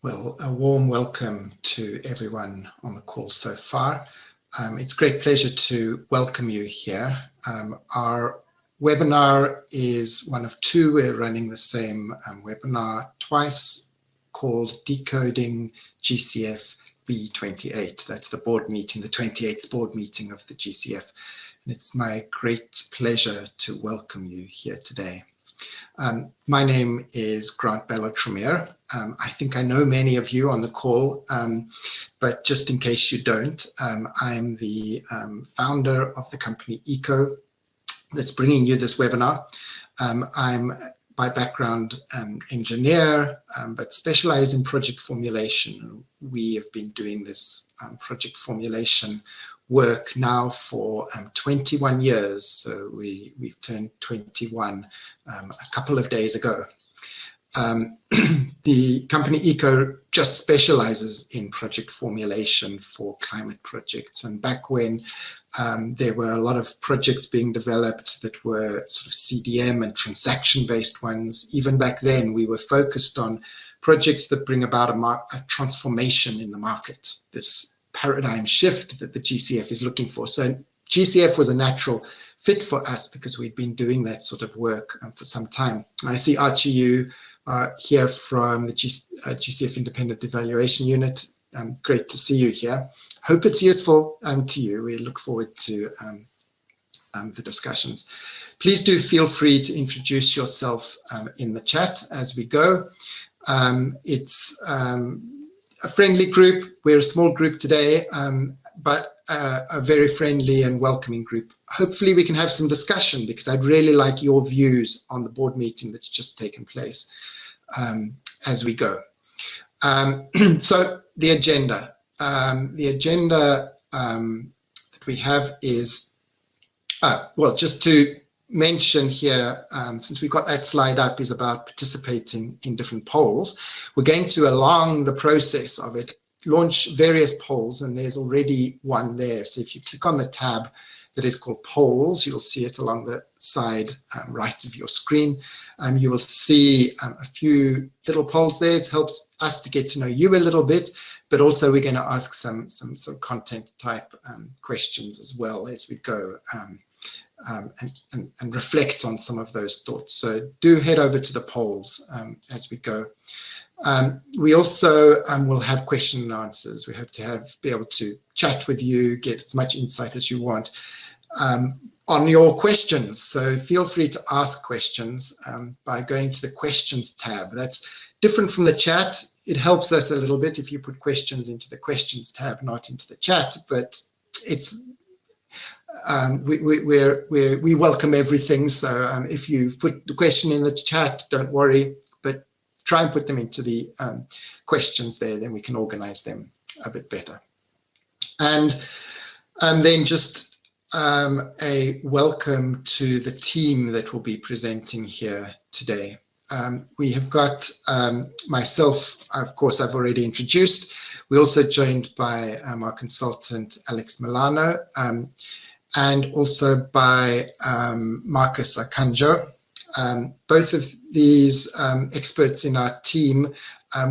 Well, a warm welcome to everyone on the call so far. It's a great pleasure to welcome you here. Our webinar is one of two. We're running the same webinar twice, called Decoding GCF B.28. That's the board meeting, the 28th board meeting of the GCF. And it's my great pleasure to welcome you here today. My name is Grant Ballard-Tremeer. I think I know many of you on the call, but just in case you don't, I'm the founder of the company ECO that's bringing you this webinar. I'm by background an engineer, but specialize in project formulation. We have been doing this project formulation work now for 21 years. So we've turned 21 a couple of days ago. The company ECO just specializes in project formulation for climate projects. And back when there were a lot of projects being developed that were sort of CDM and transaction-based ones, even back then we were focused on projects that bring about a transformation in the market, this paradigm shift that the GCF is looking for. So GCF was a natural fit for us because we'd been doing that sort of work for some time. I see Archie, you here from the GCF Independent Evaluation Unit. Great to see you here. Hope it's useful to you. We look forward to the discussions. Please do feel free to introduce yourself in the chat as we go. It's a friendly group. We're a small group today, but a very friendly and welcoming group. Hopefully we can have some discussion because I'd really like your views on the board meeting that's just taken place as we go. So the agenda. That we have is, well, just to mention here, since we've got that slide up, is about participating in different polls. We're going to, along the process of it, launch various polls, and there's already one there. So if you click on the tab that is called polls, you'll see it along the side right of your screen. You will see a few little polls there. It helps us to get to know you a little bit, but also we're going to ask some content type questions as well as we go. And reflect on some of those thoughts. So do head over to the polls as we go. We also will have question and answers. We hope to be able to chat with you, get as much insight as you want on your questions. So feel free to ask questions by going to the questions tab. That's different from the chat. It helps us a little bit if you put questions into the questions tab, not into the chat, but it's we welcome everything. So if you put the question in the chat, don't worry, but try and put them into the questions there, then we can organize them a bit better. And then just a welcome to the team that will be presenting here today. We have got myself, of course, I've already introduced. We're also joined by our consultant, Alex Milano, and also by Marcus Arcanjo. Both of these experts in our team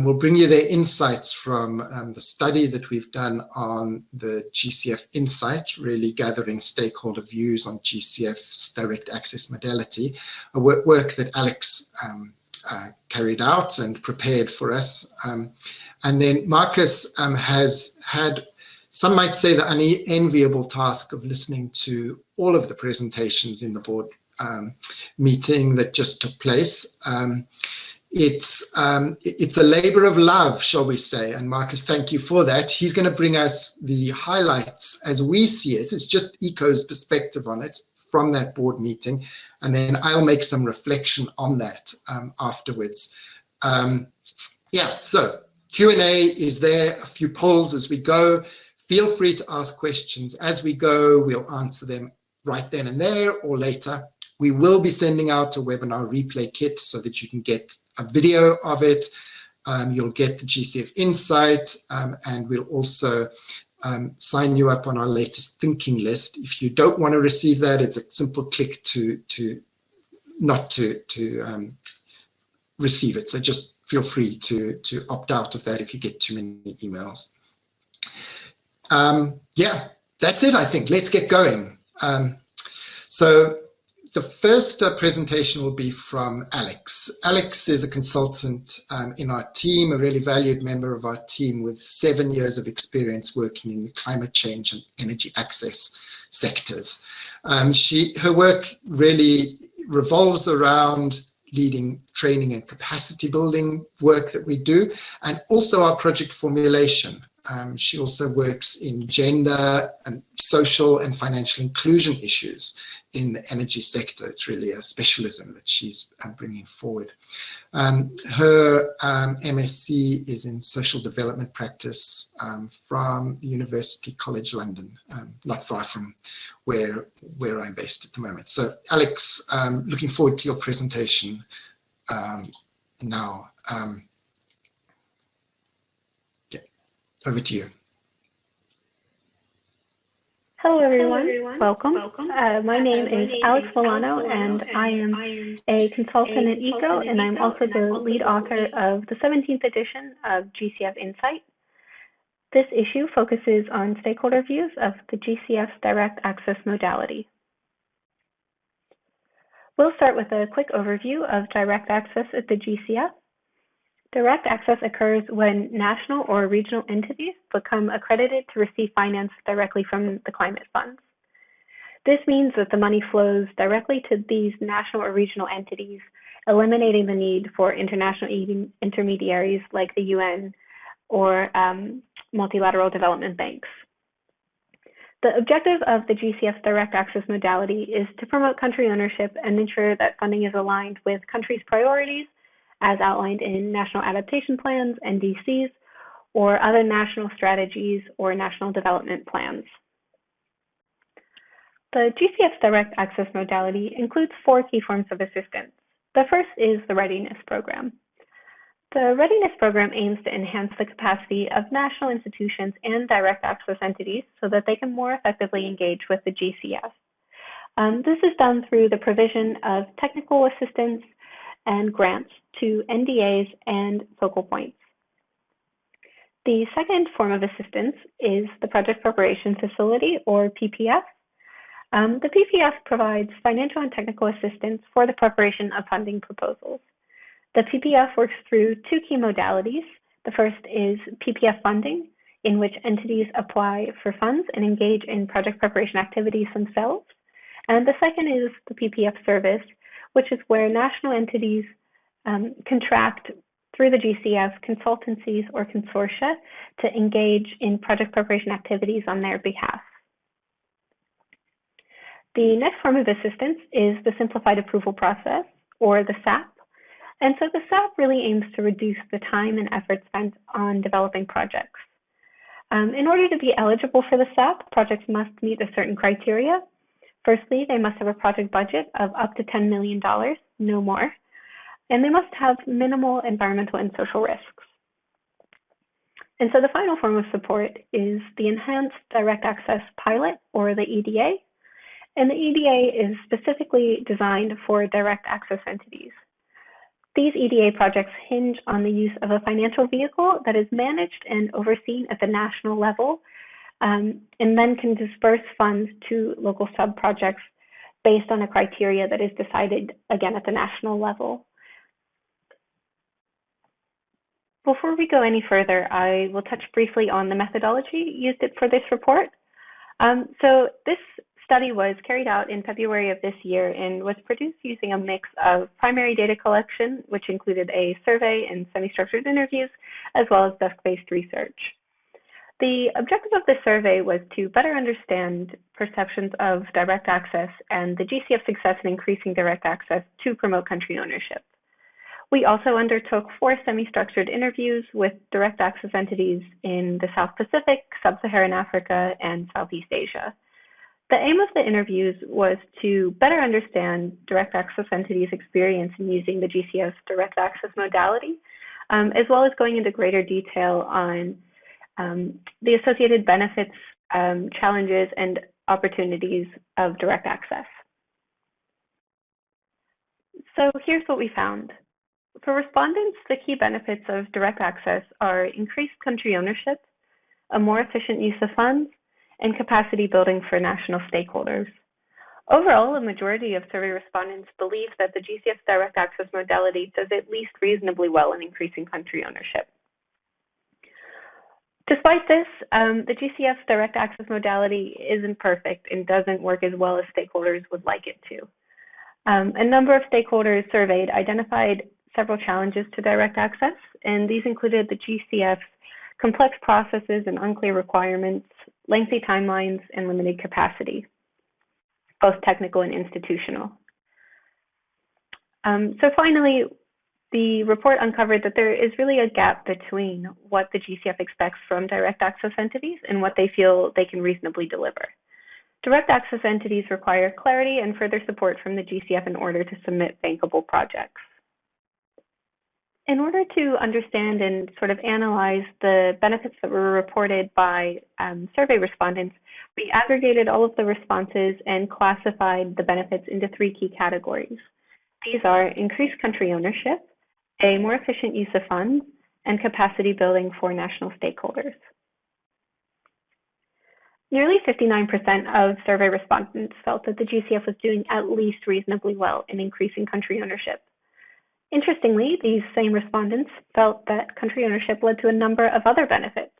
will bring you their insights from the study that we've done on the GCF Insight, really gathering stakeholder views on GCF's direct access modality, a work that Alex carried out and prepared for us. And then Marcus has had, some might say, the unenviable task of listening to all of the presentations in the board meeting that just took place. It's a labor of love, shall we say, and Marcus, thank you for that. He's going to bring us the highlights as we see it. It's just ECO's perspective on it from that board meeting, and then I'll make some reflection on that afterwards. Yeah, so Q&A is there, a few polls as we go. Feel free to ask questions as we go. We'll answer them right then and there or later. We will be sending out a webinar replay kit so that you can get a video of it. You'll get the GCF Insight, and we'll also sign you up on our latest thinking list. If you don't want to receive that, it's a simple click to not to receive it. So just feel free to opt out of that if you get too many emails. Yeah, that's it, I think. Let's get going. So the first presentation will be from Alex. Alex is a consultant in our team, a really valued member of our team with 7 years of experience working in the climate change and energy access sectors. Her work really revolves around leading training and capacity building work that we do, and also our project formulation. She also works in gender and social and financial inclusion issues in the energy sector. It's really a specialism that she's bringing forward. Her MSc is in social development practice from the University College London, not far from where I'm based at the moment. So Alex, looking forward to your presentation now. Over to you. Hello, everyone. Welcome. My name is Alex Milano, and I am a consultant at ECO, and I'm also the lead author of the 17th edition of GCF Insight. This issue focuses on stakeholder views of the GCF's direct access modality. We'll start with a quick overview of direct access at the GCF. Direct access occurs when national or regional entities become accredited to receive finance directly from the climate funds. This means that the money flows directly to these national or regional entities, eliminating the need for international intermediaries like the UN or multilateral development banks. The objective of the GCF's direct access modality is to promote country ownership and ensure that funding is aligned with countries' priorities as outlined in national adaptation plans, NDCs, or other national strategies or national development plans. The GCF's direct access modality includes 4 key forms of assistance. The first is the Readiness Program. The Readiness Program aims to enhance the capacity of national institutions and direct access entities so that they can more effectively engage with the GCF. This is done through the provision of technical assistance and grants to NDAs and focal points. The second form of assistance is the Project Preparation Facility, or PPF. The PPF provides financial and technical assistance for the preparation of funding proposals. The PPF works through 2 key modalities. The first is PPF funding, in which entities apply for funds and engage in project preparation activities themselves. And the second is the PPF service, which is where national entities contract through the GCF consultancies or consortia to engage in project preparation activities on their behalf. The next form of assistance is the Simplified Approval Process, or the SAP. And so the SAP really aims to reduce the time and effort spent on developing projects. In order to be eligible for the SAP, projects must meet a certain criteria. Firstly, they must have a project budget of up to $10 million, no more, and they must have minimal environmental and social risks. And so the final form of support is the Enhanced Direct Access Pilot, or the EDA, and the EDA is specifically designed for direct access entities. These EDA projects hinge on the use of a financial vehicle that is managed and overseen at the national level, and then can disperse funds to local sub-projects based on a criteria that is decided, again, at the national level. Before we go any further, I will touch briefly on the methodology used for this report. So this study was carried out in February of this year and was produced using a mix of primary data collection, which included a survey and semi-structured interviews, as well as desk-based research. The objective of the survey was to better understand perceptions of direct access and the GCF success in increasing direct access to promote country ownership. We also undertook 4 semi-structured interviews with direct access entities in the South Pacific, Sub-Saharan Africa, and Southeast Asia. The aim of the interviews was to better understand direct access entities' experience in using the GCF's direct access modality, as well as going into greater detail on the associated benefits, challenges, and opportunities of direct access. So here's what we found. For respondents, the key benefits of direct access are increased country ownership, a more efficient use of funds, and capacity building for national stakeholders. Overall, a majority of survey respondents believe that the GCF direct access modality does at least reasonably well in increasing country ownership. Despite this, the GCF direct access modality isn't perfect and doesn't work as well as stakeholders would like it to. A number of stakeholders surveyed identified several challenges to direct access, and these included the GCF's complex processes and unclear requirements, lengthy timelines, and limited capacity, both technical and institutional. So finally, the report uncovered that there is really a gap between what the GCF expects from direct access entities and what they feel they can reasonably deliver. Direct access entities require clarity and further support from the GCF in order to submit bankable projects. In order to understand and sort of analyze the benefits that were reported by survey respondents, we aggregated all of the responses and classified the benefits into three key categories. These are increased country ownership, a more efficient use of funds, and capacity building for national stakeholders. Nearly 59% of survey respondents felt that the GCF was doing at least reasonably well in increasing country ownership. Interestingly, these same respondents felt that country ownership led to a number of other benefits.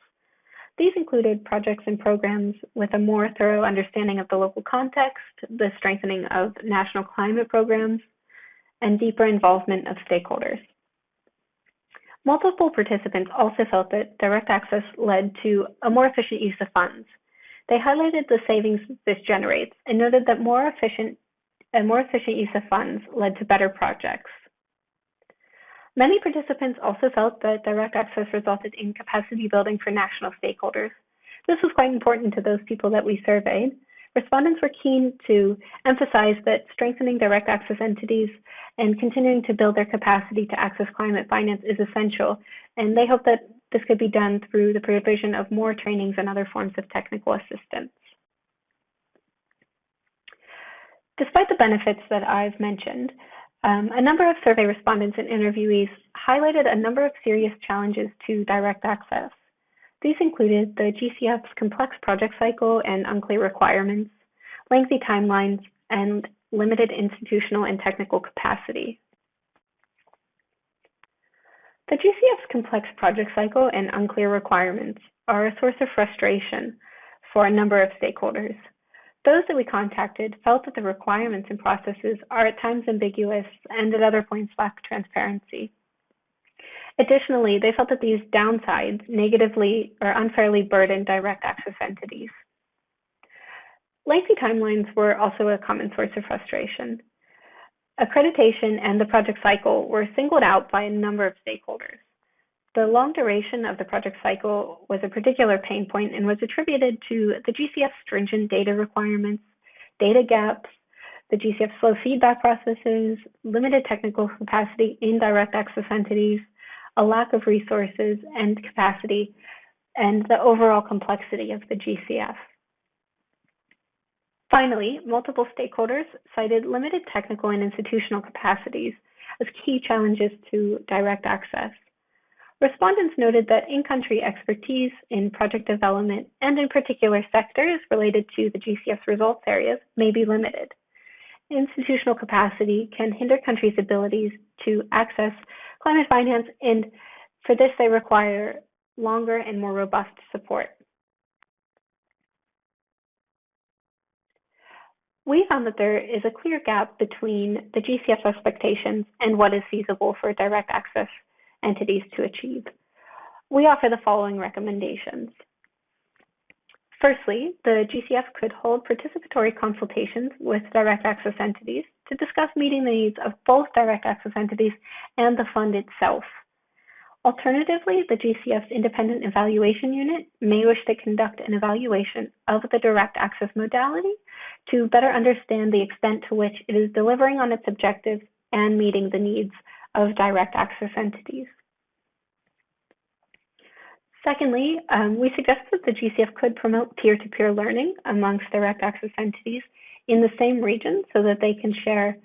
These included projects and programs with a more thorough understanding of the local context, the strengthening of national climate programs, and deeper involvement of stakeholders. Multiple participants also felt that direct access led to a more efficient use of funds. They highlighted the savings this generates and noted that a more efficient use of funds led to better projects. Many participants also felt that direct access resulted in capacity building for national stakeholders. This was quite important to those people that we surveyed. Respondents were keen to emphasize that strengthening direct access entities and continuing to build their capacity to access climate finance is essential, and they hope that this could be done through the provision of more trainings and other forms of technical assistance. Despite the benefits that I've mentioned, a number of survey respondents and interviewees highlighted a number of serious challenges to direct access. These included the GCF's complex project cycle and unclear requirements, lengthy timelines, and limited institutional and technical capacity. The GCF's complex project cycle and unclear requirements are a source of frustration for a number of stakeholders. Those that we contacted felt that the requirements and processes are at times ambiguous and at other points lack transparency. Additionally, they felt that these downsides negatively or unfairly burden direct access entities. Lengthy timelines were also a common source of frustration. Accreditation and the project cycle were singled out by a number of stakeholders. The long duration of the project cycle was a particular pain point and was attributed to the GCF's stringent data requirements, data gaps, the GCF's slow feedback processes, limited technical capacity in direct access entities, a lack of resources and capacity, and the overall complexity of the GCF. Finally, multiple stakeholders cited limited technical and institutional capacities as key challenges to direct access. Respondents noted that in-country expertise in project development and in particular sectors related to the GCF's results areas may be limited. Institutional capacity can hinder countries' abilities to access climate finance, and for this they require longer and more robust support. We found that there is a clear gap between the GCF's expectations and what is feasible for direct access entities to achieve. We offer the following recommendations. Firstly, the GCF could hold participatory consultations with direct access entities to discuss meeting the needs of both direct access entities and the fund itself. Alternatively, the GCF's independent evaluation unit may wish to conduct an evaluation of the direct access modality to better understand the extent to which it is delivering on its objectives and meeting the needs of direct access entities. Secondly, we suggest that the GCF could promote peer-to-peer learning amongst direct access entities in the same region so that they can share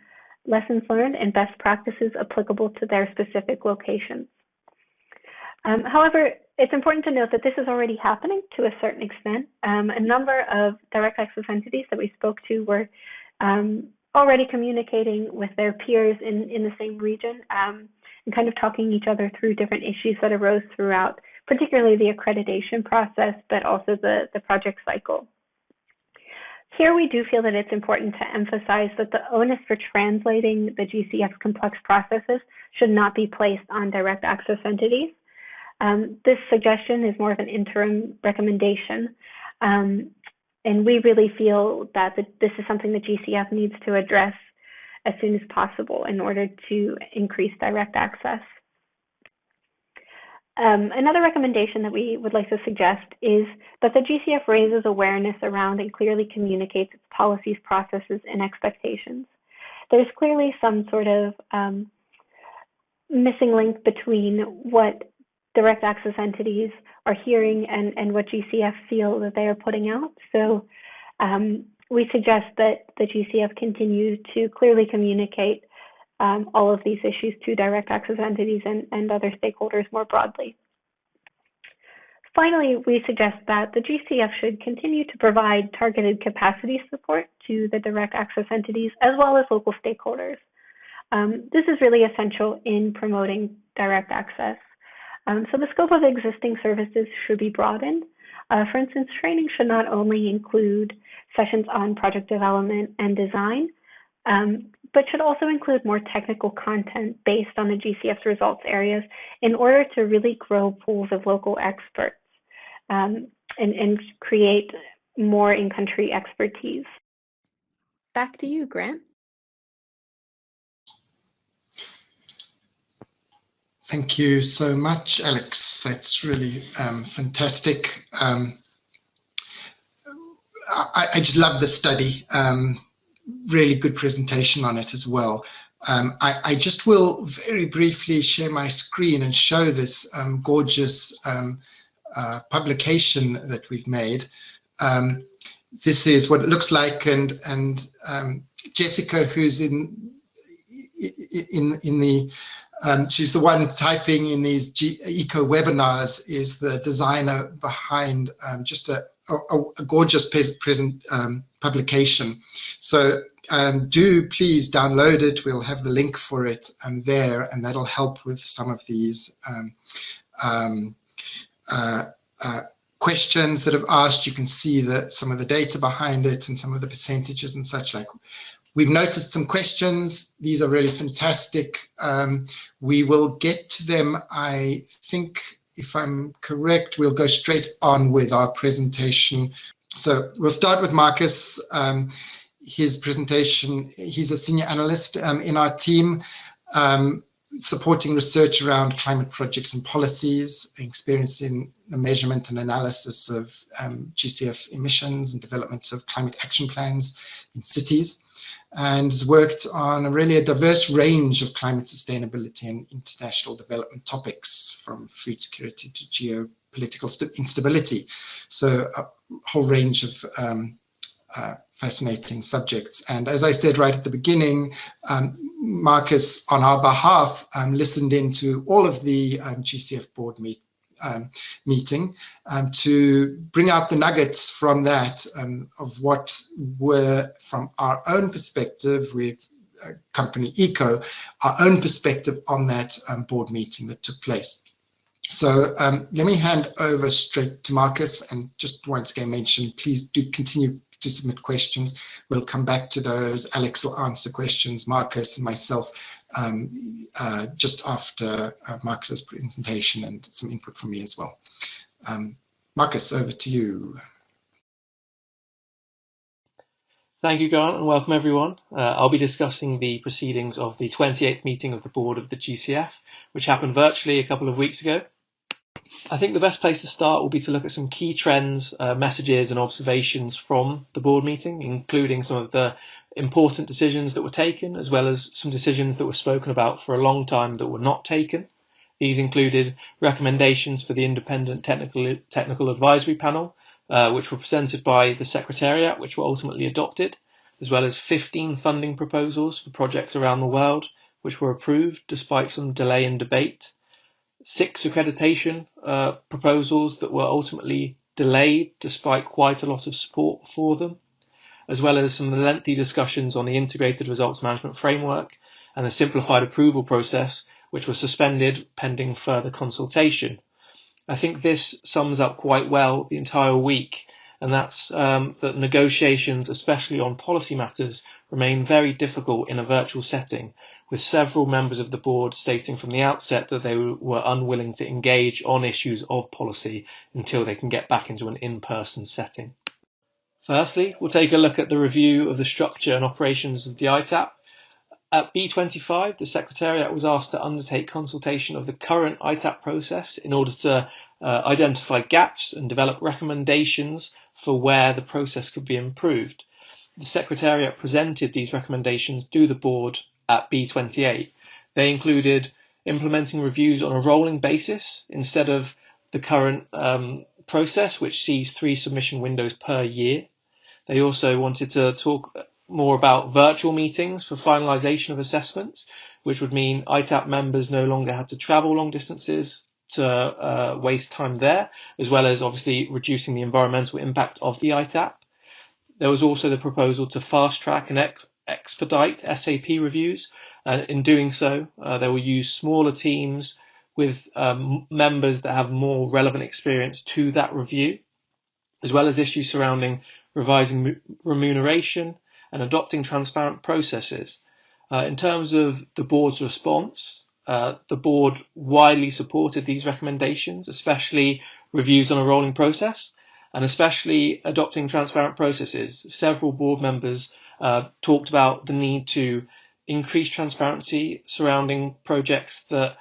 lessons learned, and best practices applicable to their specific locations. However, it's important to note that this is already happening to a certain extent. A number of direct access entities that we spoke to were already communicating with their peers in the same region and kind of talking each other through different issues that arose throughout, particularly the accreditation process, but also the project cycle. Here we do feel that it's important to emphasize that the onus for translating the GCF's complex processes should not be placed on direct access entities. This suggestion is more of an interim recommendation, and we really feel that this is something that GCF needs to address as soon as possible in order to increase direct access. Another recommendation that we would like to suggest is that the GCF raises awareness around and clearly communicates its policies, processes, and expectations. There's clearly some sort of missing link between what direct access entities are hearing and what GCF feel that they are putting out. So we suggest that the GCF continue to clearly communicate all of these issues to direct access entities and other stakeholders more broadly. Finally, we suggest that the GCF should continue to provide targeted capacity support to the direct access entities as well as local stakeholders. This is really essential in promoting direct access. So the scope of existing services should be broadened. For instance, training should not only include sessions on project development and design, but should also include more technical content based on the GCF's results areas in order to really grow pools of local experts and create more in-country expertise. Back to you, Grant. Thank you so much, Alex. That's really fantastic. I just love the study. Really good presentation on it as well. I just will very briefly share my screen and show this gorgeous publication that we've made. This is what it looks like, and Jessica, who's in the she's the one typing in these eco webinars, is the designer behind just a gorgeous present publication. So do please download it. We'll have the link for it there, and that'll help with some of these questions that have asked. You can see some of the data behind it and some of the percentages and such like. We've noticed some questions. These are really fantastic. We will get to them. I think, if I'm correct, we'll go straight on with our presentation. So we'll start with Marcus. His presentation, he's a senior analyst in our team, supporting research around climate projects and policies, experience in the measurement and analysis of GCF emissions and development of climate action plans in cities, and has worked on a diverse range of climate sustainability and international development topics, from food security to geopolitical instability. So a whole range of fascinating subjects. And as I said right at the beginning, Marcus, on our behalf, listened into all of the GCF board meeting to bring out the nuggets from that of what were, from our own perspective, with company Eco, our own perspective on that board meeting that took place. So let me hand over straight to Marcus, and just once again mention, please do continue to submit questions. We'll come back to those. Alex will answer questions, Marcus and myself, just after Marcus's presentation, and some input from me as well. Marcus, over to you. Thank you, Grant, and welcome everyone. I'll be discussing the proceedings of the 28th meeting of the board of the GCF, which happened virtually a couple of weeks ago. I think the best place to start will be to look at some key trends, messages and observations from the board meeting, including some of the important decisions that were taken, as well as some decisions that were spoken about for a long time that were not taken. These included recommendations for the independent technical advisory panel, which were presented by the Secretariat, which were ultimately adopted, as well as 15 funding proposals for projects around the world, which were approved despite some delay and debate. 6 accreditation proposals that were ultimately delayed despite quite a lot of support for them, as well as some lengthy discussions on the integrated results management framework and the simplified approval process, which was suspended pending further consultation. I think this sums up quite well the entire week, and that's that negotiations, especially on policy matters, remain very difficult in a virtual setting, with several members of the board stating from the outset that they were unwilling to engage on issues of policy until they can get back into an in-person setting. Firstly, we'll take a look at the review of the structure and operations of the ITAP. At B.28, the Secretariat was asked to undertake consultation of the current ITAP process in order to identify gaps and develop recommendations for where the process could be improved. The Secretariat presented these recommendations to the board at B.28. They included implementing reviews on a rolling basis instead of the current process, which sees 3 submission windows per year. They also wanted to talk more about virtual meetings for finalisation of assessments, which would mean ITAP members no longer had to travel long distances to waste time there, as well as obviously reducing the environmental impact of the ITAP. There was also the proposal to fast track and expedite SAP reviews. In doing so, they will use smaller teams with members that have more relevant experience to that review, as well as issues surrounding revising remuneration and adopting transparent processes. In terms of the board's response, the board widely supported these recommendations, especially reviews on a rolling process, and especially adopting transparent processes. Several board members talked about the need to increase transparency surrounding projects that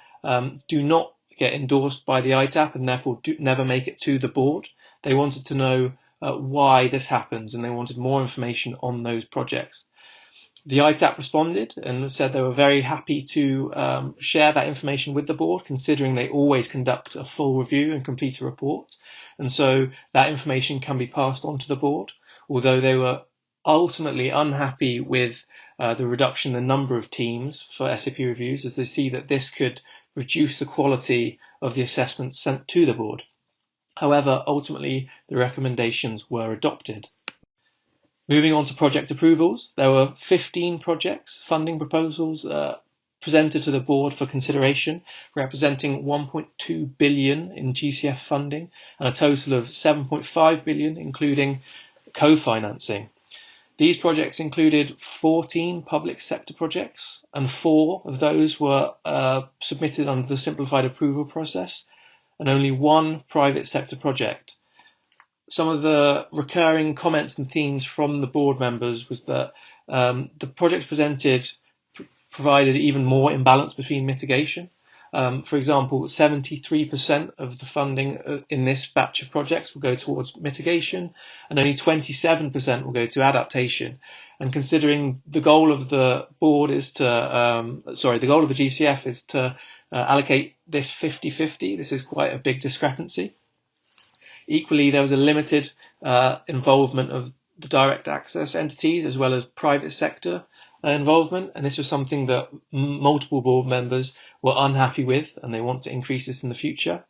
do not get endorsed by the ITAP and therefore never make it to the board. They wanted to know why this happens, and they wanted more information on those projects. The ITAP responded and said they were very happy to share that information with the board, considering they always conduct a full review and complete a report. And so that information can be passed on to the board, although they were ultimately unhappy with the reduction in the number of teams for SAP reviews, as they see that this could reduce the quality of the assessments sent to the board. However, ultimately, the recommendations were adopted. Moving on to project approvals, there were 15 projects funding proposals presented to the board for consideration, representing 1.2 billion in GCF funding and a total of 7.5 billion, including co-financing. These projects included 14 public sector projects, and 4 of those were submitted under the simplified approval process, and only 1 private sector project. Some of the recurring comments and themes from the board members was that the projects presented provided even more imbalance between mitigation. For example, 73% of the funding in this batch of projects will go towards mitigation, and only 27% will go to adaptation. And considering the goal of the board is to, the goal of the GCF is to allocate this 50-50, this is quite a big discrepancy. Equally, there was a limited involvement of the direct access entities as well as private sector involvement, and this was something that multiple board members were unhappy with, and they want to increase this in the future.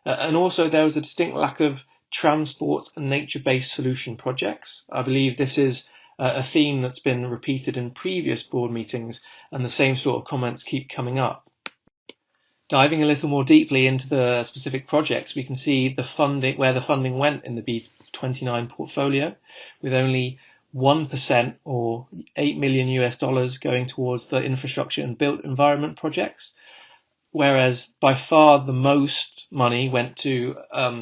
And also there was a distinct lack of transport and nature-based solution projects. I believe this is a theme that's been repeated in previous board meetings, and the same sort of comments keep coming up. Diving a little more deeply into the specific projects, we can see the funding, where the funding went in the B.29 portfolio, with only 1% or $8 million going towards the infrastructure and built environment projects, whereas by far the most money went to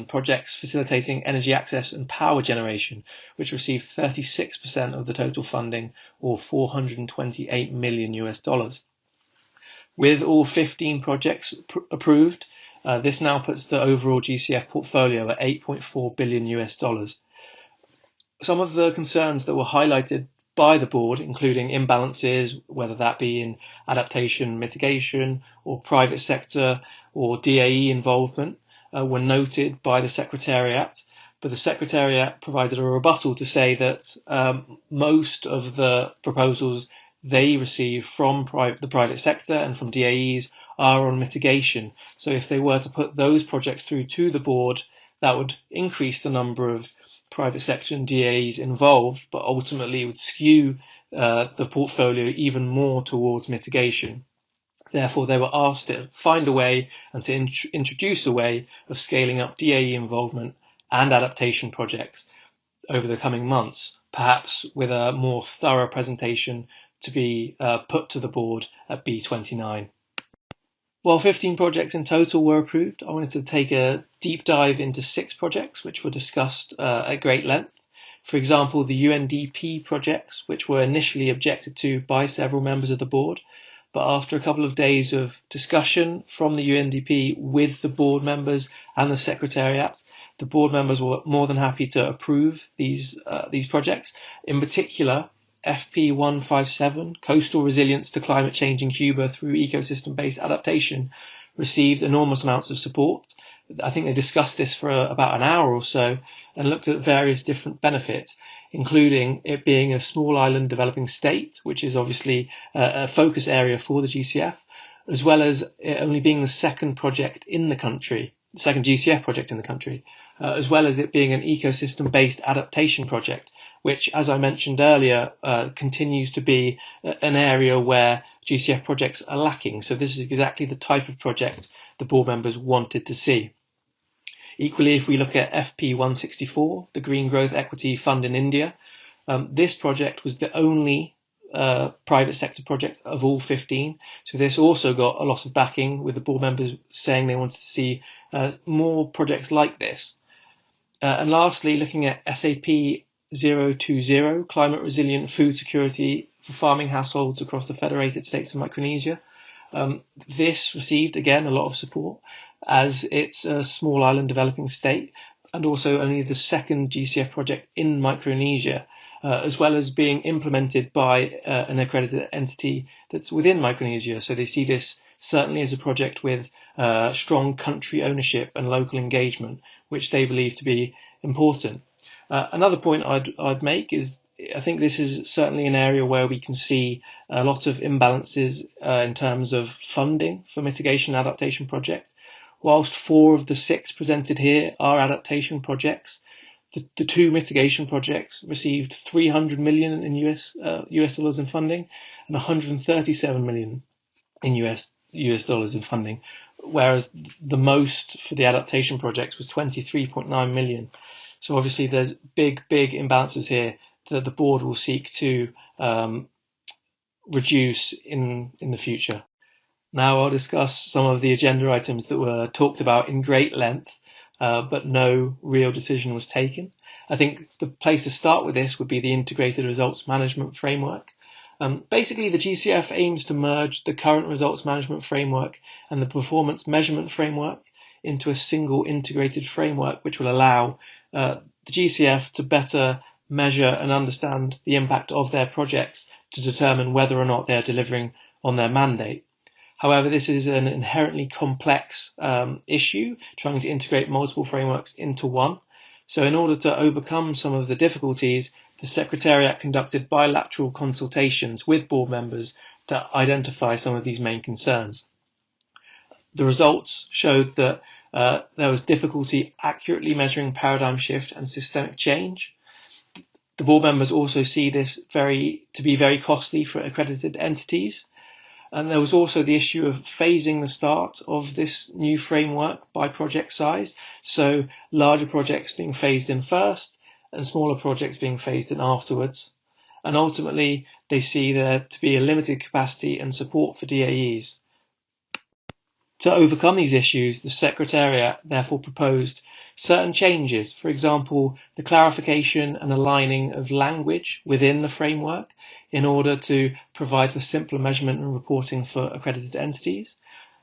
projects facilitating energy access and power generation, which received 36% of the total funding, or $428 million. With all 15 projects approved, this now puts the overall GCF portfolio at $8.4 billion. Some of the concerns that were highlighted by the board, including imbalances, whether that be in adaptation, mitigation, or private sector or DAE involvement, were noted by the Secretariat. but the Secretariat provided a rebuttal to say that most of the proposals they receive from the private sector and from DAEs are on mitigation. So if they were to put those projects through to the board, that would increase the number of private sector and DAEs involved, but ultimately would skew the portfolio even more towards mitigation. Therefore, they were asked to find a way and to introduce a way of scaling up DAE involvement and adaptation projects over the coming months, perhaps with a more thorough presentation to be put to the board at B.29. While 15 projects in total were approved, I wanted to take a deep dive into 6 projects which were discussed at great length. For example, the UNDP projects, which were initially objected to by several members of the board, but after a couple of days of discussion from the UNDP with the board members and the Secretariat, the board members were more than happy to approve these projects. In particular, FP157, Coastal Resilience to Climate Change in Cuba through Ecosystem-Based Adaptation, received enormous amounts of support. I think they discussed this for about an hour or so and looked at various different benefits, including it being a small island developing state, which is obviously a focus area for the GCF, as well as it only being the second project in the country, the second GCF project in the country, as well as it being an ecosystem-based adaptation project, which, as I mentioned earlier, continues to be an area where GCF projects are lacking. So this is exactly the type of project the board members wanted to see. Equally, if we look at FP164, the Green Growth Equity Fund in India, this project was the only private sector project of all 15. So this also got a lot of backing, with the board members saying they wanted to see more projects like this. And lastly, looking at SAP 020, Climate Resilient Food Security for Farming Households across the Federated States of Micronesia. This received, again, a lot of support, as it's a small island developing state and also only the second GCF project in Micronesia, as well as being implemented by an accredited entity that's within Micronesia. So they see this certainly as a project with strong country ownership and local engagement, which they believe to be important. Another point I'd make is I think this is certainly an area where we can see a lot of imbalances in terms of funding for mitigation and adaptation projects. Whilst 4 of the 6 presented here are adaptation projects, the 2 mitigation projects received $300 million in US dollars in funding and 137 million in US dollars in funding, whereas the most for the adaptation projects was 23.9 million. So obviously there's big imbalances here that the board will seek to reduce in the future. Now I'll discuss some of the agenda items that were talked about in great length, but no real decision was taken. I think the place to start with this would be the Integrated Results Management Framework. Basically, the GCF aims to merge the current results management framework and the performance measurement framework into a single integrated framework, which will allow the GCF to better measure and understand the impact of their projects to determine whether or not they are delivering on their mandate. However, this is an inherently complex issue, trying to integrate multiple frameworks into one. So in order to overcome some of the difficulties, the Secretariat conducted bilateral consultations with board members to identify some of these main concerns. The results showed that there was difficulty accurately measuring paradigm shift and systemic change. The board members also see this to be very costly for accredited entities. And there was also the issue of phasing the start of this new framework by project size. So larger projects being phased in first and smaller projects being phased in afterwards. And ultimately, they see there to be a limited capacity and support for DAEs. To overcome these issues, the Secretariat therefore proposed certain changes, for example, the clarification and aligning of language within the framework in order to provide for simpler measurement and reporting for accredited entities.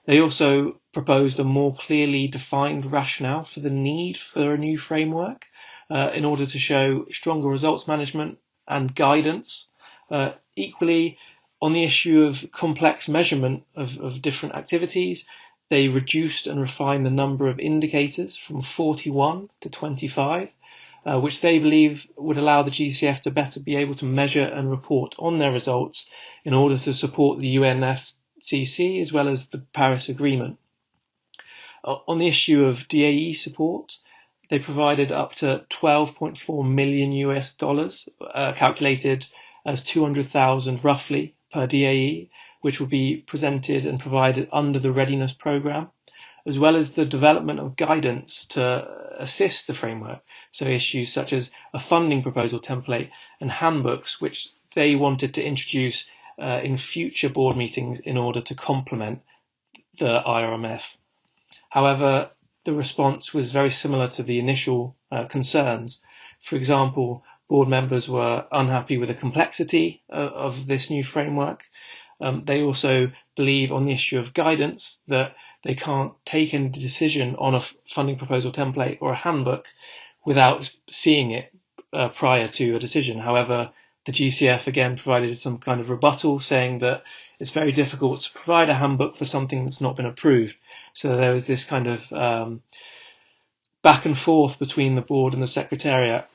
They also proposed a more clearly defined rationale for the need for a new framework in order to show stronger results management and guidance. Equally, on the issue of complex measurement of different activities, they reduced and refined the number of indicators from 41 to 25, which they believe would allow the GCF to better be able to measure and report on their results in order to support the UNFCCC as well as the Paris Agreement. On the issue of DAE support, they provided up to $12.4 million US dollars, calculated as 200,000 roughly per DAE, which will be presented and provided under the readiness program, as well as the development of guidance to assist the framework. So issues such as a funding proposal template and handbooks, which they wanted to introduce in future board meetings in order to complement the IRMF. However, the response was very similar to the initial concerns. For example, board members were unhappy with the complexity of this new framework. They also believe on the issue of guidance that they can't take any decision on a funding proposal template or a handbook without seeing it prior to a decision. However, the GCF again provided some kind of rebuttal, saying that it's very difficult to provide a handbook for something that's not been approved. So there was this kind of back and forth between the board and the Secretariat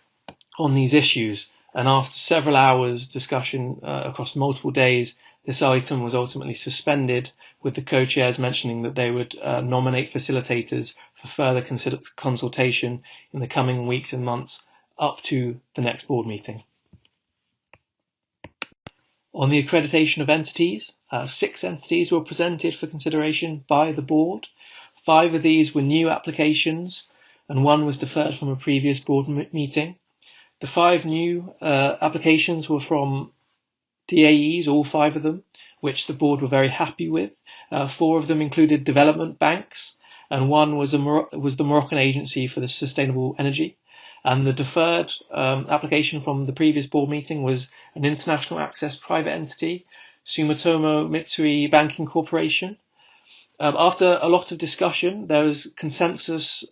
on these issues. And after several hours discussion across multiple days, this item was ultimately suspended, with the co-chairs mentioning that they would nominate facilitators for further consultation in the coming weeks and months up to the next board meeting. On the accreditation of entities, 6 entities were presented for consideration by the board. 5 of these were new applications, and 1 was deferred from a previous board meeting. The 5 new applications were from DAEs, all 5 of them, which the board were very happy with. 4 of them included development banks, and 1 was the Moroccan Agency for the Sustainable Energy. And the deferred application from the previous board meeting was an international access private entity, Sumitomo Mitsui Banking Corporation. After a lot of discussion, there was consensus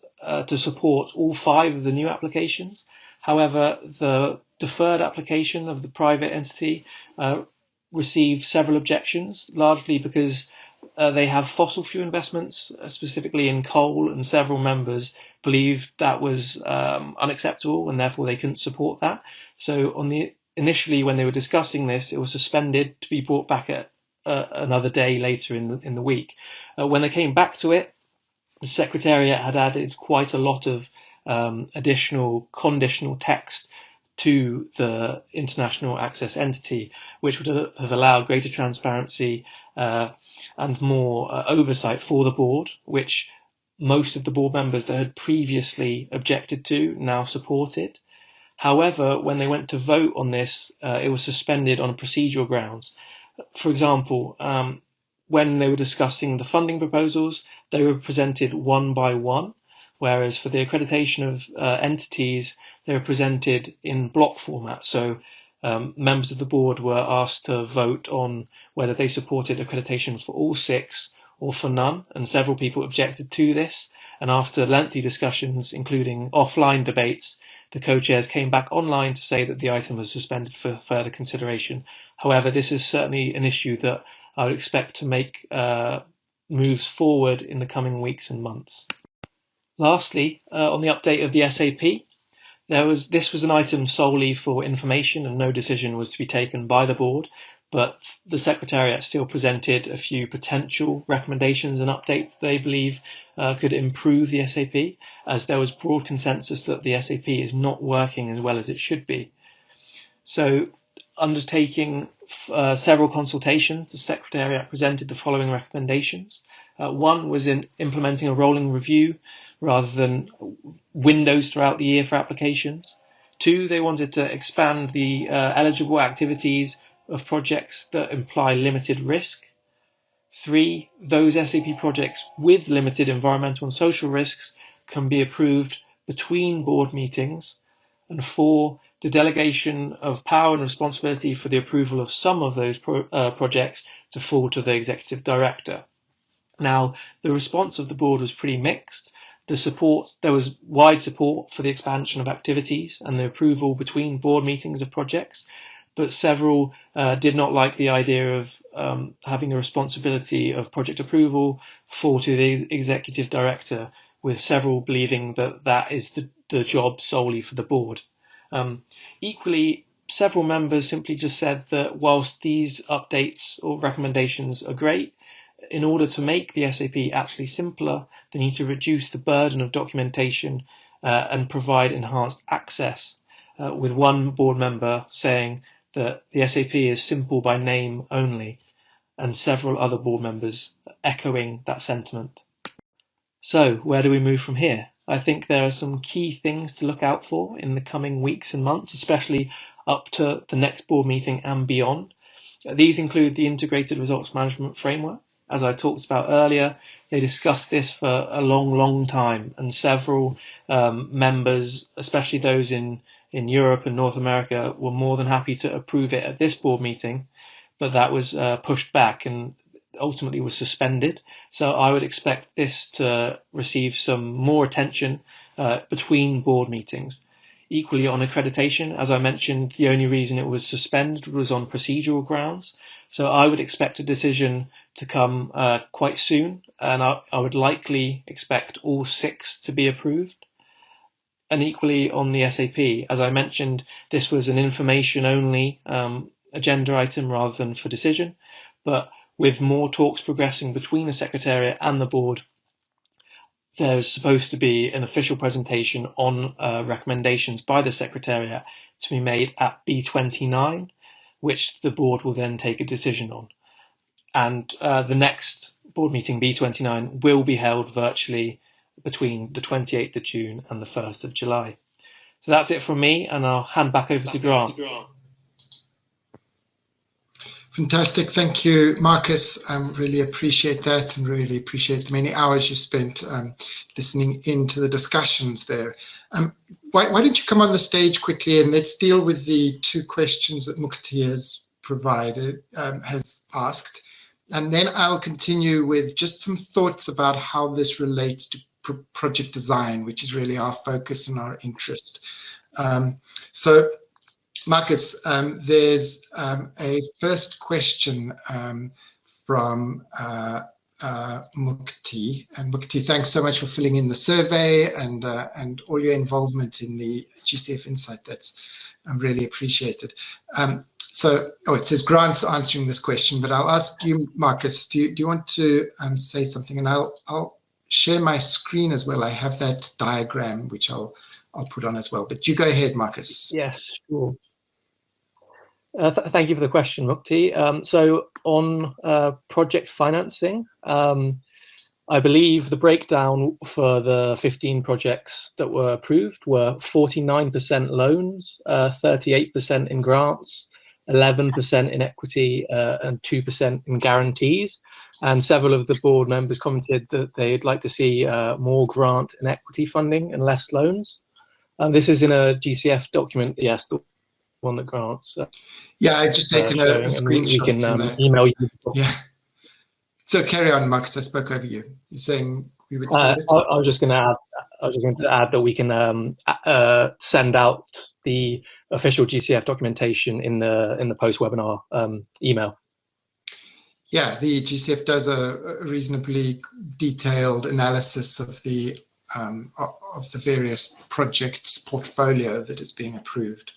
to support all 5 of the new applications. However, the deferred application of the private entity received several objections, largely because they have fossil fuel investments, specifically in coal, and several members believed that was unacceptable and therefore they couldn't support that. So initially when they were discussing this, it was suspended to be brought back at another day later in the week. When they came back to it, the Secretariat had added quite a lot of additional conditional text to the international access entity, which would have allowed greater transparency and more oversight for the board, which most of the board members that had previously objected to now supported. However, when they went to vote on this, it was suspended on procedural grounds. For example, when they were discussing the funding proposals, they were presented one by one, whereas for the accreditation of entities, they were presented in block format. So members of the board were asked to vote on whether they supported accreditation for all 6 or for none, and several people objected to this. And after lengthy discussions, including offline debates, the co-chairs came back online to say that the item was suspended for further consideration. However, this is certainly an issue that I would expect to make moves forward in the coming weeks and months. Lastly, on the update of the SAP, this was an item solely for information and no decision was to be taken by the board, but the Secretariat still presented a few potential recommendations and updates they believe could improve the SAP, as there was broad consensus that the SAP is not working as well as it should be. So, undertaking several consultations, the Secretariat presented the following recommendations. 1 was in implementing a rolling review rather than windows throughout the year for applications. 2, they wanted to expand the eligible activities of projects that imply limited risk. 3, those SAP projects with limited environmental and social risks can be approved between board meetings. And 4, the delegation of power and responsibility for the approval of some of those projects to fall to the executive director. Now, the response of the board was pretty mixed. There was wide support for the expansion of activities and the approval between board meetings of projects, but several did not like the idea of having the responsibility of project approval fall to the executive director, with several believing that that is the job solely for the board. Equally, several members simply just said that whilst these updates or recommendations are great, in order to make the SAP actually simpler, they need to reduce the burden of documentation and provide enhanced access, with one board member saying that the SAP is simple by name only, and several other board members echoing that sentiment. So, where do we move from here? I think there are some key things to look out for in the coming weeks and months, especially up to the next board meeting and beyond. These include the Integrated Results Management Framework. As I talked about earlier, they discussed this for a long time, and several members, especially those in Europe and North America, were more than happy to approve it at this board meeting, but that was pushed back and ultimately was suspended. So I would expect this to receive some more attention between board meetings. Equally on accreditation, as I mentioned, the only reason it was suspended was on procedural grounds. So I would expect a decision to come quite soon, and I would likely expect all 6 to be approved. And equally on the SAP, as I mentioned, this was an information only agenda item rather than for decision, but with more talks progressing between the Secretariat and the board, there's supposed to be an official presentation on recommendations by the Secretariat to be made at B.29, which the board will then take a decision on. And the next board meeting, B.29, will be held virtually between the 28th of June and the 1st of July. So that's it from me, and I'll hand back over to Grant. Fantastic. Thank you, Marcus. Really appreciate that, and really appreciate the many hours you spent listening into the discussions there. Why don't you come on the stage quickly, and let's deal with the 2 questions that Mukti has asked. And then I'll continue with just some thoughts about how this relates to project design, which is really our focus and our interest. So, Marcus, there's a first question from Mukti. And Mukti, thanks so much for filling in the survey and all your involvement in the GCF Insight. That's really appreciated. It says Grant's answering this question, but I'll ask you, Marcus, do you want to say something? And I'll share my screen as well. I have that diagram, which I'll put on as well. But you go ahead, Marcus. Yes, sure. Thank you for the question, Mukti. So on project financing, I believe the breakdown for the 15 projects that were approved were 49% loans, 38% in grants, 11% in equity, and 2% in guarantees. And several of the board members commented that they'd like to see more grant and equity funding and less loans. This is in a GCF document, yes, the one that Grant's yeah, I've just taken a screenshot. We can email you. Yeah. So carry on, Marcus. I spoke over you. You're saying we would send it? I was just going to add that we can send out the official GCF documentation in the post-webinar email. Yeah, the GCF does a reasonably detailed analysis of the various projects portfolio that is being approved.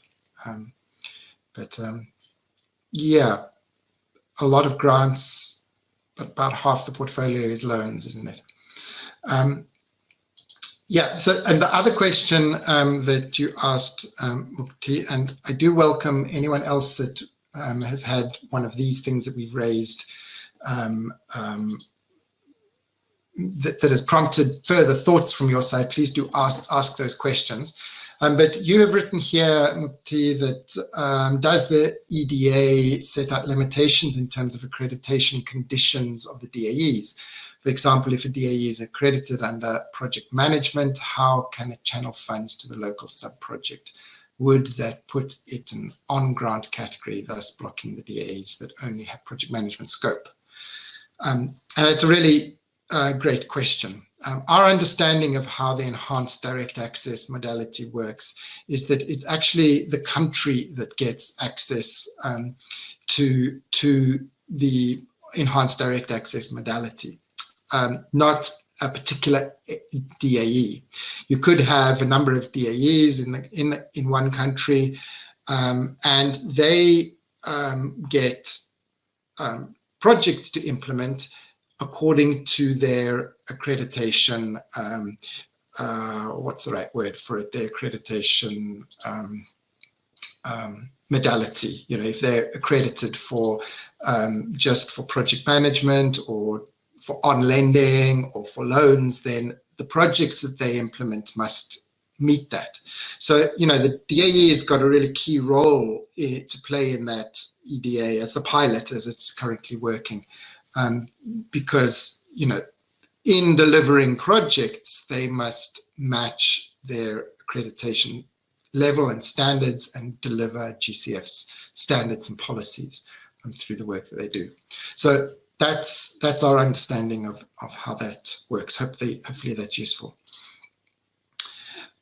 Yeah, a lot of grants, but about half the portfolio is loans, isn't it? Yeah, so, and the other question that you asked, Mukti, and I do welcome anyone else that has had one of these things that we've raised that has prompted further thoughts from your side. Please do ask those questions. But you have written here, Mukti, that does the EDA set out limitations in terms of accreditation conditions of the DAEs? For example, if a DAE is accredited under project management, how can it channel funds to the local sub-project? Would that put it in on-grant category, thus blocking the DAEs that only have project management scope? And it's a really great question. Our understanding of how the enhanced direct access modality works is that it's actually the country that gets access to the enhanced direct access modality, not a particular DAE. You could have a number of DAEs in one country, and they get projects to implement according to their accreditation. What's the right word for it? Their accreditation modality. If they're accredited for just for project management or for on lending or for loans, then the projects that they implement must meet that. So, the DAE has got a really key role to play in that EDA as the pilot as it's currently working, because, in delivering projects, they must match their accreditation level and standards and deliver GCF's standards and policies through the work that they do. So that's our understanding of how that works. Hopefully that's useful.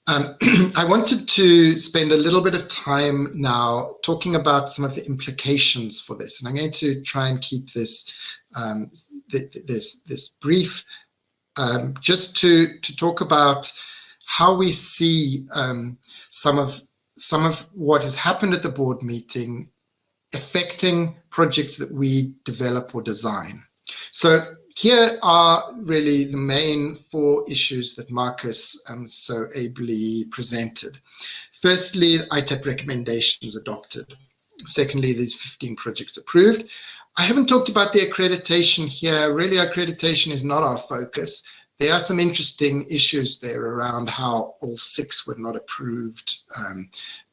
I wanted to spend a little bit of time now talking about some of the implications for this, and I'm going to try and keep this this brief, just to talk about how we see some of what has happened at the board meeting affecting projects that we develop or design. So here are really the main 4 issues that Marcus so ably presented. Firstly, the ITAP recommendations adopted. Secondly, these 15 projects approved. I haven't talked about the accreditation here. Really, accreditation is not our focus. There are some interesting issues there around how all 6 were not approved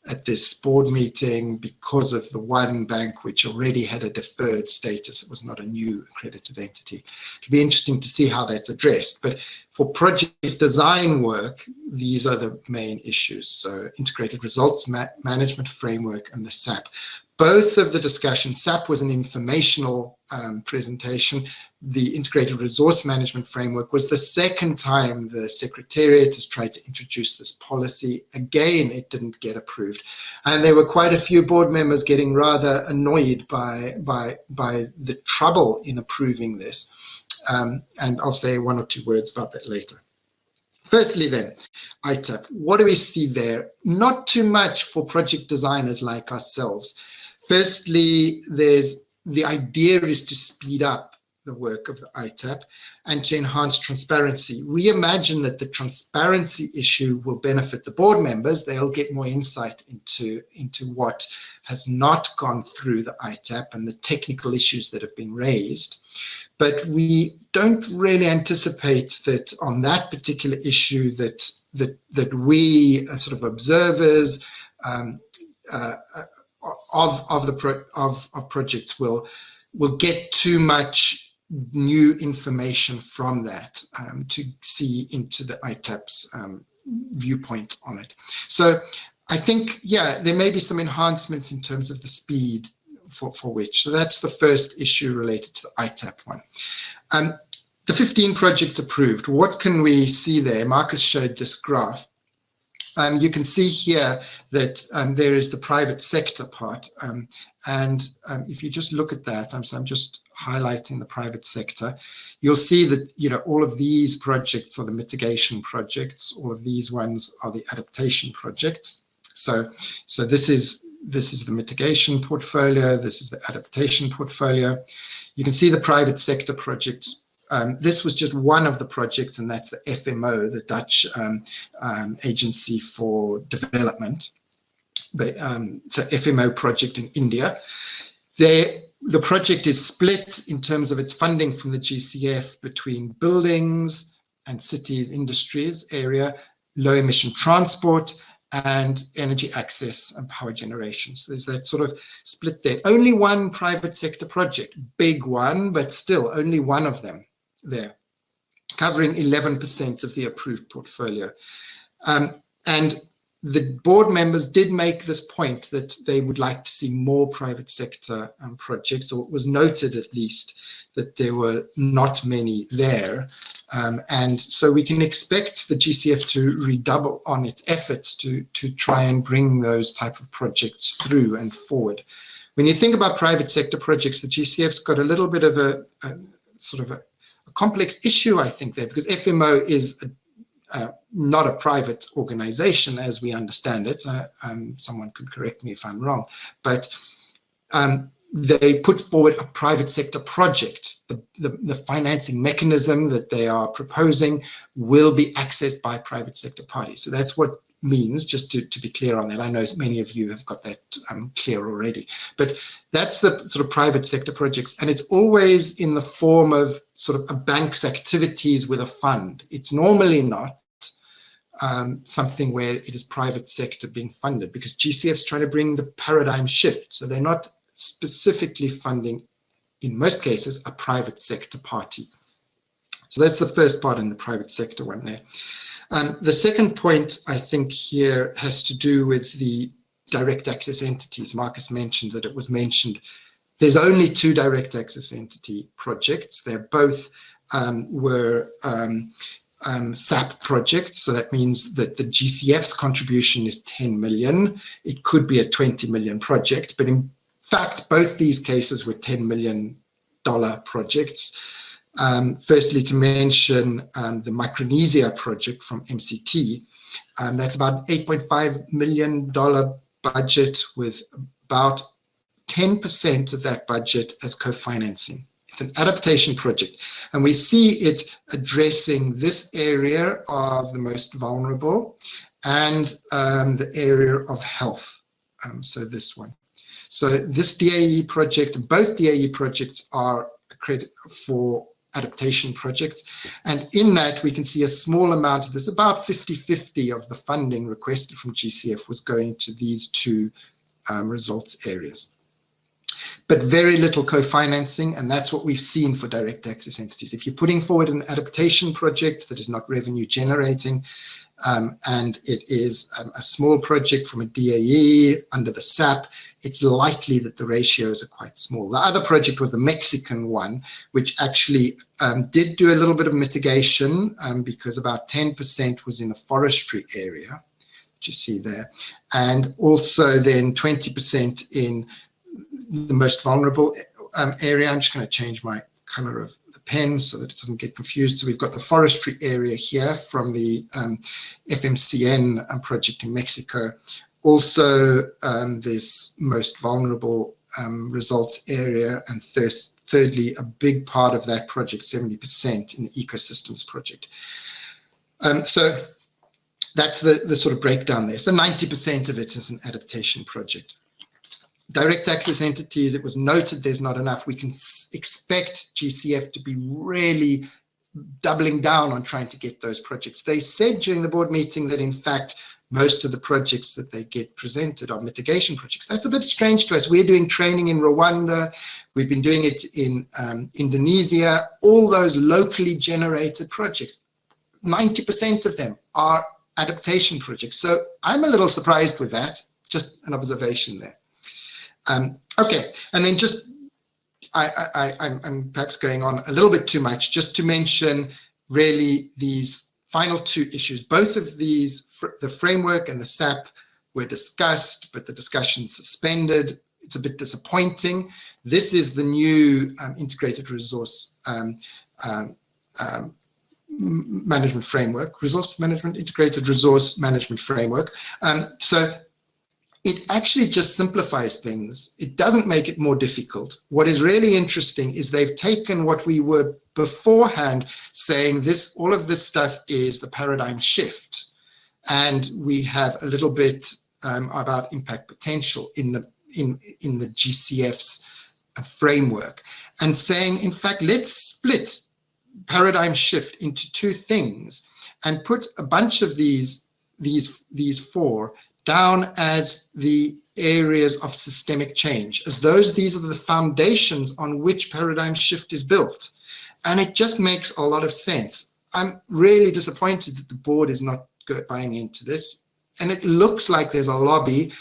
at this board meeting because of the one bank which already had a deferred status. It was not a new accredited entity. It'll be interesting to see how that's addressed. But for project design work, these are the main issues. So integrated results management framework and the SAP. Both of the discussions, SAP was an informational presentation. The integrated resource management framework was the second time the Secretariat has tried to introduce this policy. Again, it didn't get approved. And there were quite a few board members getting rather annoyed by the trouble in approving this. And I'll say 1 or 2 words about that later. Firstly then, ITAP, what do we see there? Not too much for project designers like ourselves. Firstly, the idea is to speed up the work of the ITAP and to enhance transparency. We imagine that the transparency issue will benefit the board members. They'll get more insight into what has not gone through the ITAP and the technical issues that have been raised. But we don't really anticipate that on that particular issue that we as sort of observers of projects will get too much new information from that to see into the ITAP's viewpoint on it. So I think, yeah, there may be some enhancements in terms of the speed for which. So that's the first issue related to the ITAP one. The 15 projects approved, what can we see there? Marcus showed this graph. You can see here that there is the private sector part. And if you just look at that, so I'm just highlighting the private sector, you'll see that, all of these projects are the mitigation projects. All of these ones are the adaptation projects. So this is the mitigation portfolio. This is the adaptation portfolio. You can see the private sector project. This was just one of the projects, and that's the FMO, the Dutch Agency for Development. It's an FMO project in India. The project is split in terms of its funding from the GCF between buildings and cities, industries area, low emission transport, and energy access and power generation. So there's that sort of split there. Only one private sector project, big one, but still only one of them there, covering 11% of the approved portfolio. And the board members did make this point that they would like to see more private sector projects, or it was noted at least that there were not many there. And so we can expect the GCF to redouble on its efforts to try and bring those type of projects through and forward. When you think about private sector projects, the GCF's got a little bit of a sort of a complex issue, I think, there, because FMO is not a private organization as we understand it. Someone could correct me if I'm wrong, but they put forward a private sector project. The financing mechanism that they are proposing will be accessed by private sector parties. So that's what means, just to be clear on that. I know many of you have got that clear already, but that's the sort of private sector projects, and it's always in the form of sort of a bank's activities with a fund. It's normally not something where it is private sector being funded, because GCF's trying to bring the paradigm shift. So they're not specifically funding, in most cases, a private sector party. So that's the first part in the private sector one there. The second point, I think, here has to do with the direct access entities. Marcus mentioned that it was mentioned. There's only 2 direct access entity projects. They're both were SAP projects. So that means that the GCF's contribution is 10 million. It could be a 20 million project, but in fact, both these cases were $10 million projects. Firstly, to mention the Micronesia project from MCT, that's about $8.5 million budget, with about 10% of that budget as co-financing. It's an adaptation project, and we see it addressing this area of the most vulnerable and the area of health. So this one. So this DAE project, both DAE projects are accredited for adaptation projects. And in that, we can see a small amount of this, about 50-50 of the funding requested from GCF was going to these 2 results areas. But very little co-financing, and that's what we've seen for direct access entities. If you're putting forward an adaptation project that is not revenue generating, and it is a small project from a DAE under the SAP, it's likely that the ratios are quite small. The other project was the Mexican one, which actually did do a little bit of mitigation because about 10% was in a forestry area, which you see there, and also then 20% in the most vulnerable area. I'm just going to change my color of the pen so that it doesn't get confused. So we've got the forestry area here from the FMCN project in Mexico. Also, this most vulnerable results area, and thirdly, a big part of that project, 70%, in the ecosystems project. So that's the sort of breakdown there. So 90% of it is an adaptation project. Direct access entities, it was noted there's not enough. We can expect GCF to be really doubling down on trying to get those projects. They said during the board meeting that, in fact, most of the projects that they get presented are mitigation projects. That's a bit strange to us. We're doing training in Rwanda. We've been doing it in Indonesia. All those locally generated projects, 90% of them are adaptation projects. So I'm a little surprised with that. Just an observation there. Okay, and then just, I'm perhaps going on a little bit too much, just to mention really these final 2 issues. Both of these, the framework and the SAP, were discussed, but the discussion suspended. It's a bit disappointing. This is the new integrated resource management framework, integrated resource management framework. So it actually just simplifies things. It doesn't make it more difficult. What is really interesting is they've taken what we were beforehand saying, all of this stuff is the paradigm shift. And we have a little bit about impact potential in the GCF's framework, and saying, in fact, let's split paradigm shift into 2 things and put a bunch of these 4 down as the areas of systemic change, as these are the foundations on which paradigm shift is built. And it just makes a lot of sense. I'm really disappointed that the board is not buying into this. And it looks like there's a lobby.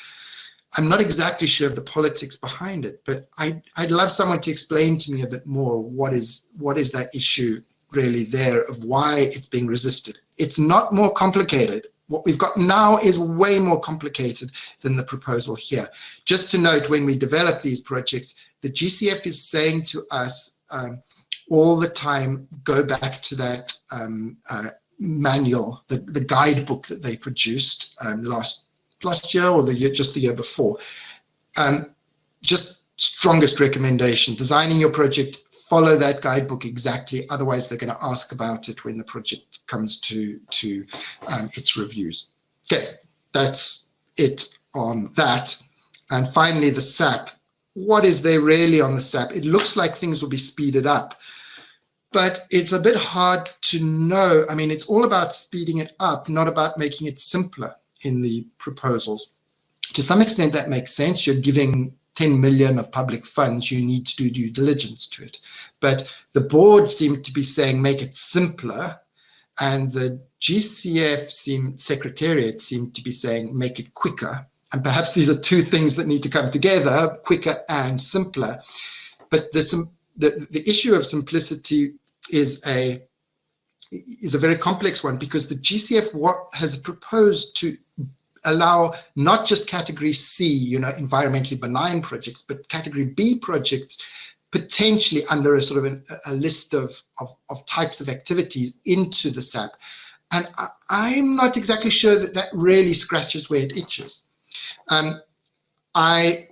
I'm not exactly sure of the politics behind it, but I'd love someone to explain to me a bit more what is that issue really there, of why it's being resisted. It's not more complicated. What we've got now is way more complicated than the proposal here. Just to note, when we develop these projects, the GCF is saying to us, all the time go back to that manual, the guidebook that they produced last year or just the year before. Just strongest recommendation: designing your project, follow that guidebook exactly. Otherwise, they're going to ask about it when the project comes to its reviews. Okay, that's it on that. And finally, the SAP. What is there really on the SAP? It looks like things will be speeded up, but it's a bit hard to know. I mean, it's all about speeding it up, not about making it simpler in the proposals. To some extent, that makes sense. You're giving 10 million of public funds, you need to do due diligence to it. But the board seemed to be saying, make it simpler. And the GCF Secretariat seemed to be saying, make it quicker. And perhaps these are two things that need to come together, quicker and simpler. But the issue of simplicity is a very complex one, because the GCF has proposed to allow not just category C, environmentally benign projects, but category B projects, potentially under a sort of a list of types of activities into the SAP. And I'm not exactly sure that really scratches where it itches.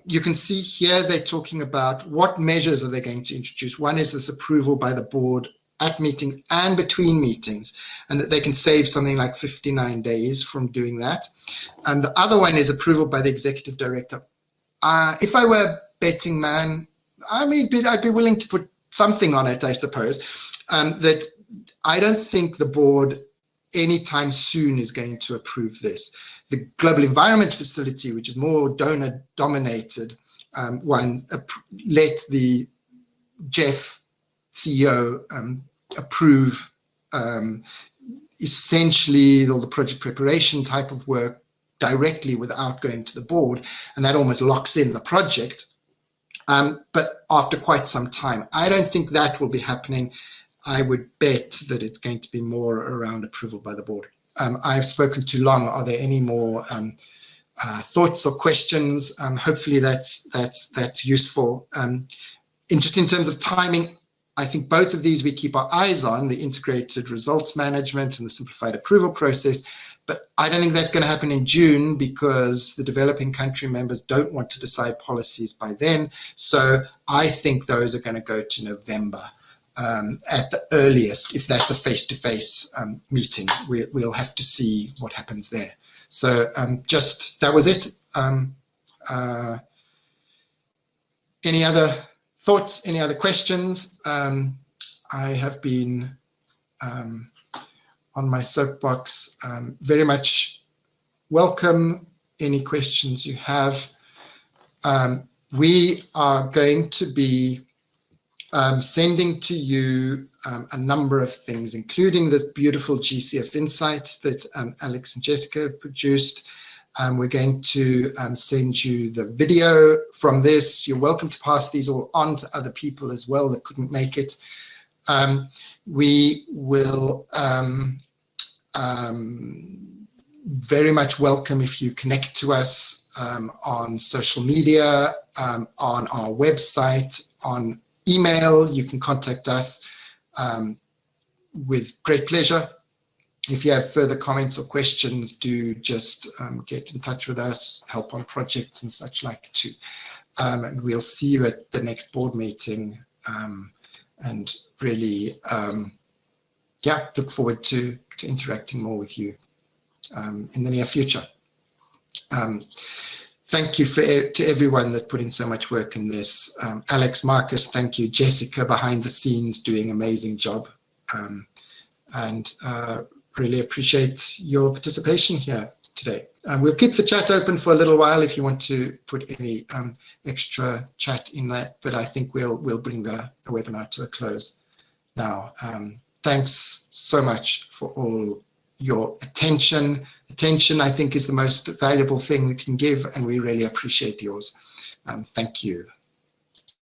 You can see here they're talking about what measures are they going to introduce. One is this approval by the board at meetings and between meetings, and that they can save something like 59 days from doing that. And the other one is approval by the executive director. If I were a betting man, I'd be willing to put something on it, I suppose, that I don't think the board anytime soon is going to approve this. The Global Environment Facility, which is more donor-dominated one, let the Jeff CEO approve essentially all the project preparation type of work directly without going to the board, and that almost locks in the project, but after quite some time. I don't think that will be happening. I would bet that it's going to be more around approval by the board. I've spoken too long. Are there any more thoughts or questions? Hopefully that's useful. Just in terms of timing, I think both of these we keep our eyes on, the integrated results management and the simplified approval process, but I don't think that's going to happen in June because the developing country members don't want to decide policies by then. So I think those are going to go to November at the earliest, if that's a face-to-face meeting. We'll have to see what happens there. So that was it. Any other thoughts, any other questions? I have been on my soapbox. Very much welcome any questions you have. We are going to be sending to you a number of things, including this beautiful GCF Insight that Alex and Jessica have produced. We're going to send you the video from this. You're welcome to pass these all on to other people as well that couldn't make it. We will very much welcome if you connect to us on social media, on our website, on email. You can contact us with great pleasure. If you have further comments or questions, do just get in touch with us, help on projects and such like too. And we'll see you at the next board meeting, and really, look forward to interacting more with you in the near future. Thank you to everyone that put in so much work in this. Alex, Marcus, thank you. Jessica behind the scenes doing an amazing job. And really appreciate your participation here today. We'll keep the chat open for a little while if you want to put any extra chat in that, but I think we'll bring the webinar to a close now. Thanks so much for all your attention. Attention, I think, is the most valuable thing we can give, and we really appreciate yours. Thank you.